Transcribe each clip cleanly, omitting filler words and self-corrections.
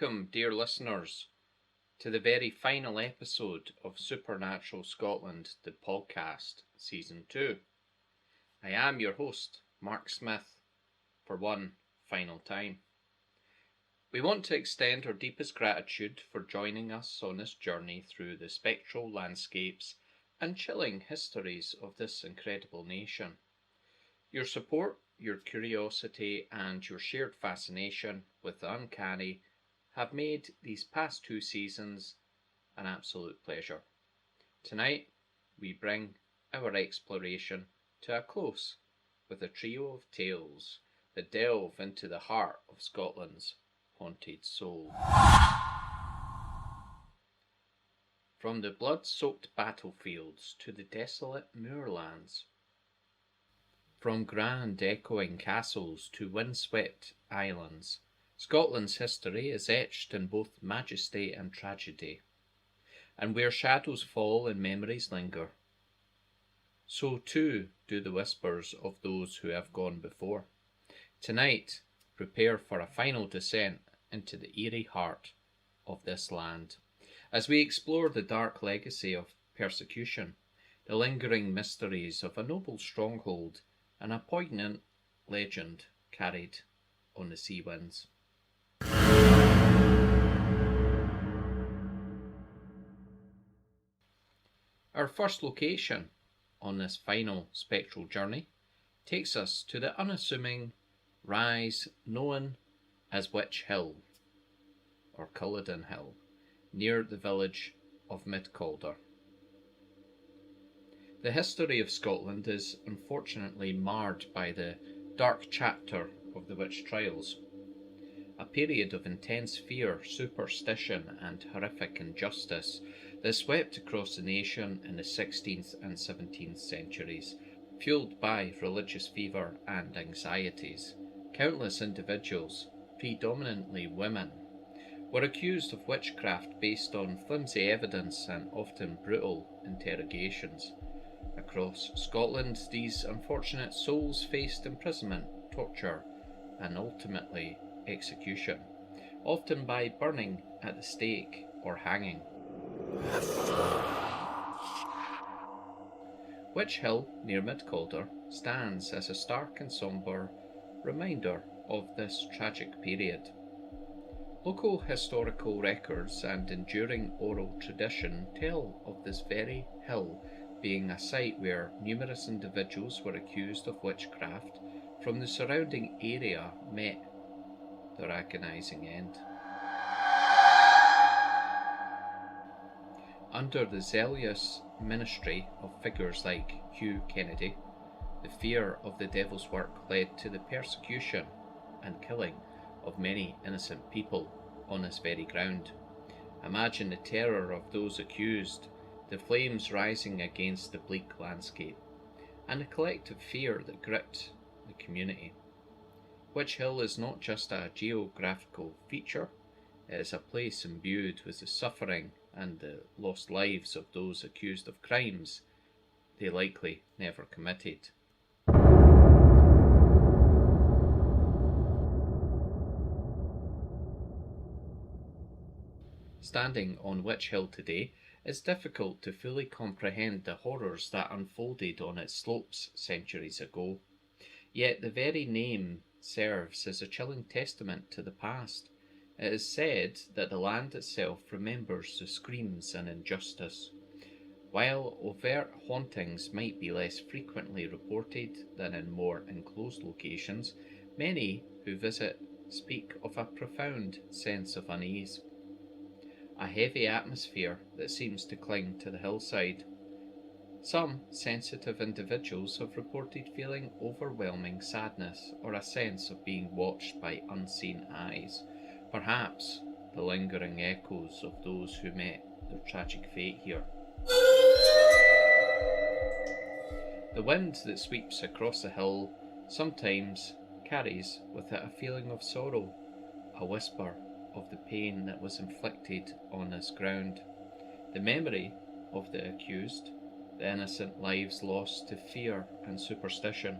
Welcome, dear listeners, to the very final episode of Supernatural Scotland, the podcast, Season 2. I am your host, Mark Smith, for one final time. We want to extend our deepest gratitude for joining us on this journey through the spectral landscapes and chilling histories of this incredible nation. Your support, your curiosity, and your shared fascination with the uncanny have made these past 2 seasons an absolute pleasure. Tonight, we bring our exploration to a close with a trio of tales that delve into the heart of Scotland's haunted soul. From the blood-soaked battlefields to the desolate moorlands, from grand echoing castles to windswept islands, Scotland's history is etched in both majesty and tragedy, and where shadows fall and memories linger, so too do the whispers of those who have gone before. Tonight, prepare for a final descent into the eerie heart of this land, as we explore the dark legacy of persecution, the lingering mysteries of a noble stronghold, and a poignant legend carried on the sea winds. Our first location on this final spectral journey takes us to the unassuming rise known as Witch Hill, or Culloden Hill, near the village of Calder. The history of Scotland is unfortunately marred by the dark chapter of the witch trials, a period of intense fear, superstition, and horrific injustice that swept across the nation in the 16th and 17th centuries, fueled by religious fever and anxieties. Countless individuals, predominantly women, were accused of witchcraft based on flimsy evidence and often brutal interrogations. Across Scotland, these unfortunate souls faced imprisonment, torture, and ultimately execution, often by burning at the stake or hanging. Witch Hill, near Calder, stands as a stark and sombre reminder of this tragic period. Local historical records and enduring oral tradition tell of this very hill being a site where numerous individuals were accused of witchcraft from the surrounding area met their agonising end. Under the zealous ministry of figures like Hugh Kennedy, the fear of the devil's work led to the persecution and killing of many innocent people on this very ground. Imagine the terror of those accused, the flames rising against the bleak landscape, and the collective fear that gripped the community. Witch Hill is not just a geographical feature, it is a place imbued with the suffering and the lost lives of those accused of crimes they likely never committed. Standing on Witch Hill today, it's difficult to fully comprehend the horrors that unfolded on its slopes centuries ago. Yet the very name serves as a chilling testament to the past. It is said that the land itself remembers the screams and injustice. While overt hauntings might be less frequently reported than in more enclosed locations, many who visit speak of a profound sense of unease. A heavy atmosphere that seems to cling to the hillside. Some sensitive individuals have reported feeling overwhelming sadness or a sense of being watched by unseen eyes, perhaps the lingering echoes of those who met their tragic fate here. The wind that sweeps across the hill sometimes carries with it a feeling of sorrow, a whisper of the pain that was inflicted on this ground, the memory of the accused, the innocent lives lost to fear and superstition,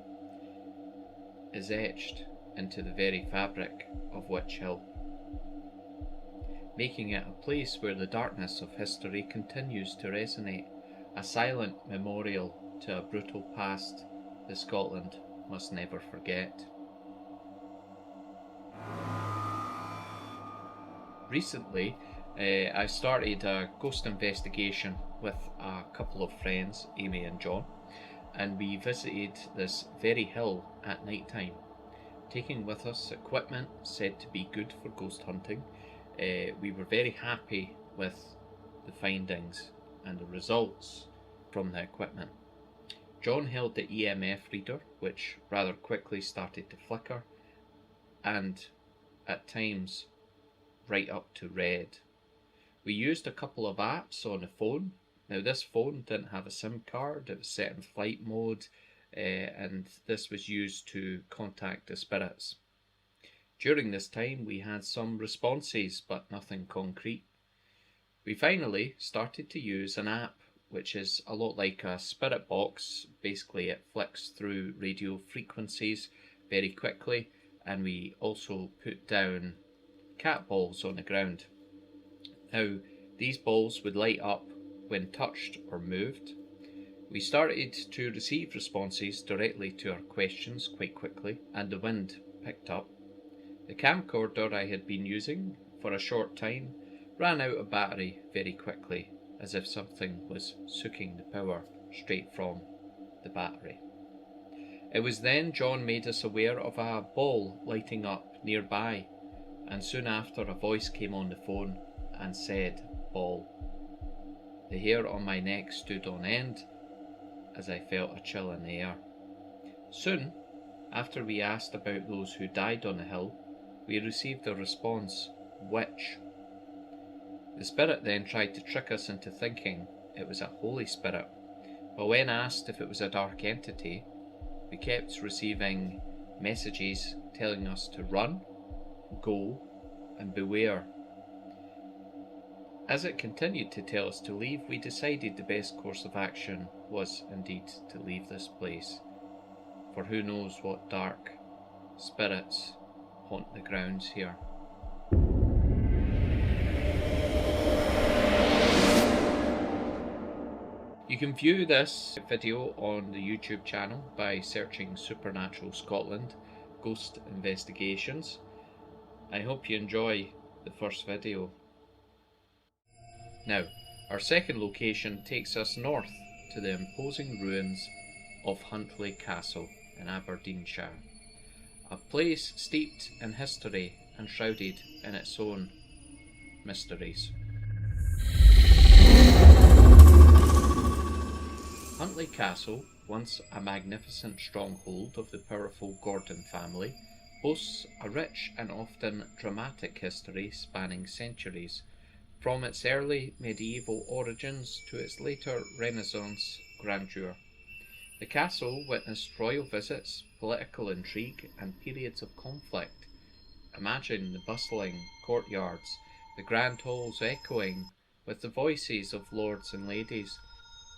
is etched into the very fabric of Witch Hill. making it a place where the darkness of history continues to resonate, a silent memorial to a brutal past that Scotland must never forget. Recently, I started a ghost investigation with a couple of friends, Amy and John, and we visited this very hill at night time, taking with us equipment said to be good for ghost hunting. We were very happy with the findings and the results from the equipment. John held the EMF reader, which rather quickly started to flicker, and at times right up to red. We used a couple of apps on the phone. Now this phone didn't have a SIM card, it was set in flight mode, and this was used to contact the spirits. During this time we had some responses, but nothing concrete. We finally started to use an app which is a lot like a spirit box. Basically it flicks through radio frequencies very quickly, and we also put down cat balls on the ground. Now these balls would light up when touched or moved. We started to receive responses directly to our questions quite quickly, and the wind picked up. The camcorder I had been using for a short time ran out of battery very quickly, as if something was sucking the power straight from the battery. It was then John made us aware of a ball lighting up nearby, and soon after a voice came on the phone and said, "Ball." The hair on my neck stood on end as I felt a chill in the air. Soon after we asked about those who died on the hill, we received a response, "Witch." The spirit then tried to trick us into thinking it was a holy spirit, but when asked if it was a dark entity, we kept receiving messages telling us to run, go, and beware. As it continued to tell us to leave, we decided the best course of action was indeed to leave this place, for who knows what dark spirits haunt the grounds here. You can view this video on the YouTube channel by searching Supernatural Scotland Ghost Investigations. I hope you enjoy the first video. Now, our second location takes us north to the imposing ruins of Huntly Castle in Aberdeenshire, a place steeped in history and shrouded in its own mysteries. Huntly Castle, once a magnificent stronghold of the powerful Gordon family, boasts a rich and often dramatic history spanning centuries, from its early medieval origins to its later Renaissance grandeur. The castle witnessed royal visits, political intrigue, and periods of conflict. Imagine the bustling courtyards, the grand halls echoing with the voices of lords and ladies,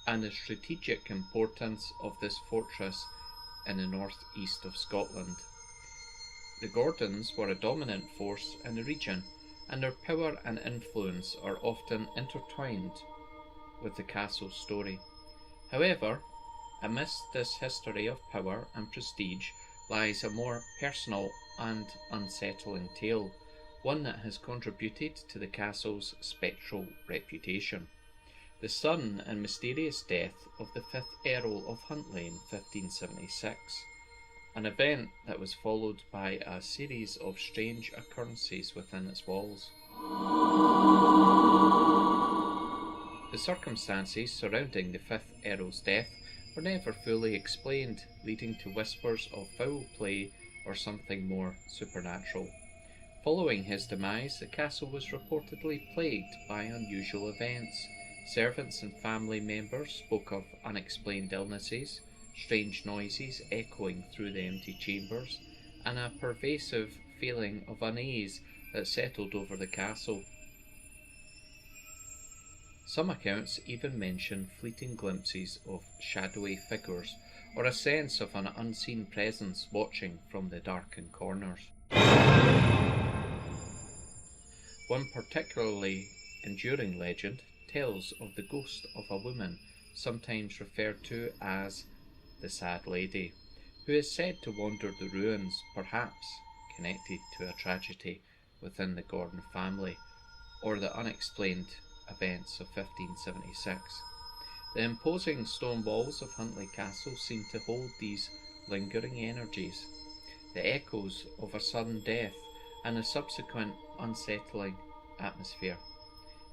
and the strategic importance of this fortress in the northeast of Scotland. The Gordons were a dominant force in the region, and their power and influence are often intertwined with the castle's story. However, amidst this history of power and prestige lies a more personal and unsettling tale, one that has contributed to the castle's spectral reputation. The sudden and mysterious death of the 5th Earl of Huntly in 1576, an event that was followed by a series of strange occurrences within its walls. The circumstances surrounding the 5th Earl's death were never fully explained, leading to whispers of foul play or something more supernatural. Following his demise, the castle was reportedly plagued by unusual events. Servants and family members spoke of unexplained illnesses, strange noises echoing through the empty chambers, and a pervasive feeling of unease that settled over the castle. Some accounts even mention fleeting glimpses of shadowy figures, or a sense of an unseen presence watching from the darkened corners. One particularly enduring legend tells of the ghost of a woman, sometimes referred to as the Sad Lady, who is said to wander the ruins, perhaps connected to a tragedy within the Gordon family or the unexplained events of 1576. The imposing stone walls of Huntly Castle seem to hold these lingering energies, the echoes of a sudden death and a subsequent unsettling atmosphere,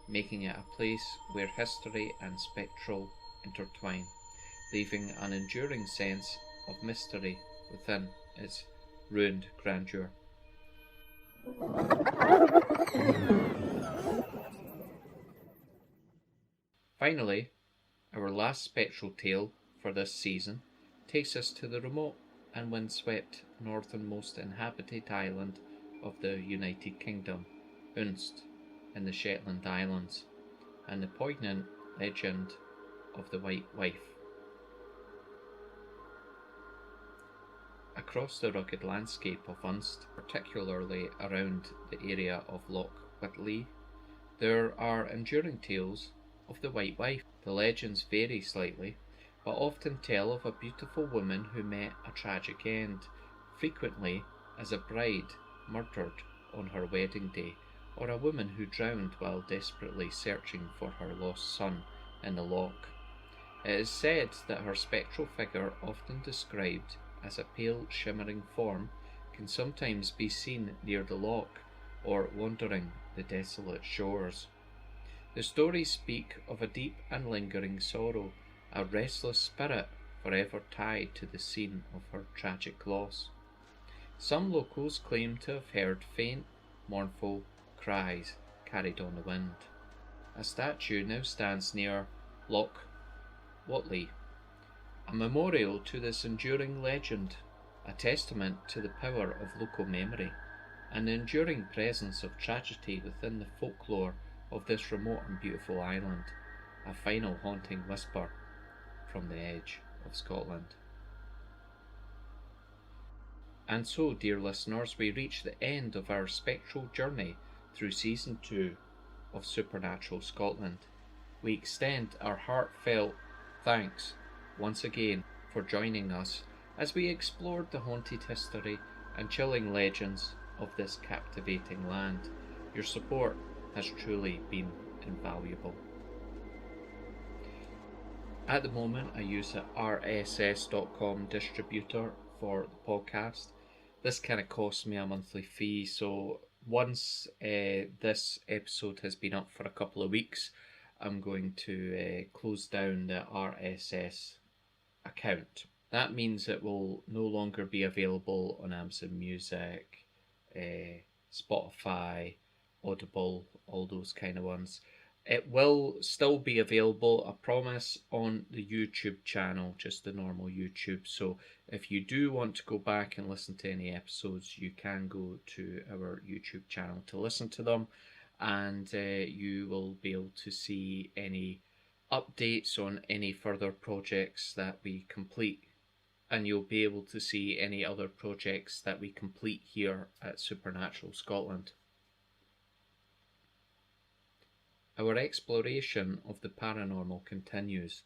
making it a place where history and spectral intertwine, leaving an enduring sense of mystery within its ruined grandeur. Finally, our last spectral tale for this season takes us to the remote and windswept northernmost inhabited island of the United Kingdom, Unst, in the Shetland Islands, and the poignant legend of the White Wife. Across the rugged landscape of Unst, particularly around the area of Loch Whitley, there are enduring tales of the White Wife. The legends vary slightly, but often tell of a beautiful woman who met a tragic end, frequently as a bride murdered on her wedding day, or a woman who drowned while desperately searching for her lost son in the loch. It is said that her spectral figure, often described as a pale shimmering form, can sometimes be seen near the loch or wandering the desolate shores. The stories speak of a deep and lingering sorrow, a restless spirit forever tied to the scene of her tragic loss. Some locals claim to have heard faint, mournful cries carried on the wind. A statue now stands near Loch Whitley, a memorial to this enduring legend, a testament to the power of local memory and the enduring presence of tragedy within the folklore of this remote and beautiful island, a final haunting whisper from the edge of Scotland. And so, dear listeners, we reach the end of our spectral journey through Season 2 of Supernatural Scotland. We extend our heartfelt thanks once again for joining us as we explored the haunted history and chilling legends of this captivating land. Your support has truly been invaluable. At the moment, I use a rss.com distributor for the podcast. This kind of costs me a monthly fee, so once this episode has been up for a couple of weeks, I'm going to close down the RSS account. That means it will no longer be available on Amazon Music, Spotify, Audible, all those kind of ones. It will still be available, I promise, on the YouTube channel, just the normal YouTube. So if you do want to go back and listen to any episodes, you can go to our YouTube channel to listen to them, and you will be able to see any updates on any further projects that we complete, and you'll be able to see any other projects that we complete here at Supernatural Scotland. Our exploration of the paranormal continues.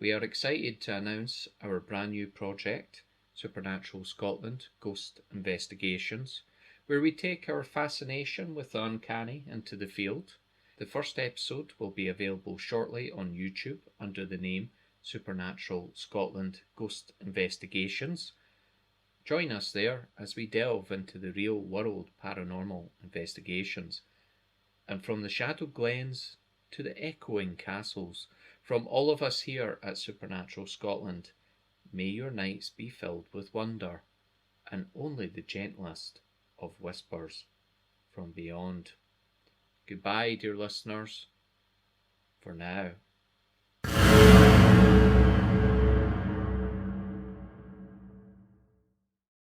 We are excited to announce our brand new project, Supernatural Scotland Ghost Investigations, where we take our fascination with the uncanny into the field. The first episode will be available shortly on YouTube under the name Supernatural Scotland Ghost Investigations. Join us there as we delve into the real world paranormal investigations. And from the shadowed glens to the echoing castles, from all of us here at Supernatural Scotland, may your nights be filled with wonder and only the gentlest of whispers from beyond. Goodbye, dear listeners, for now.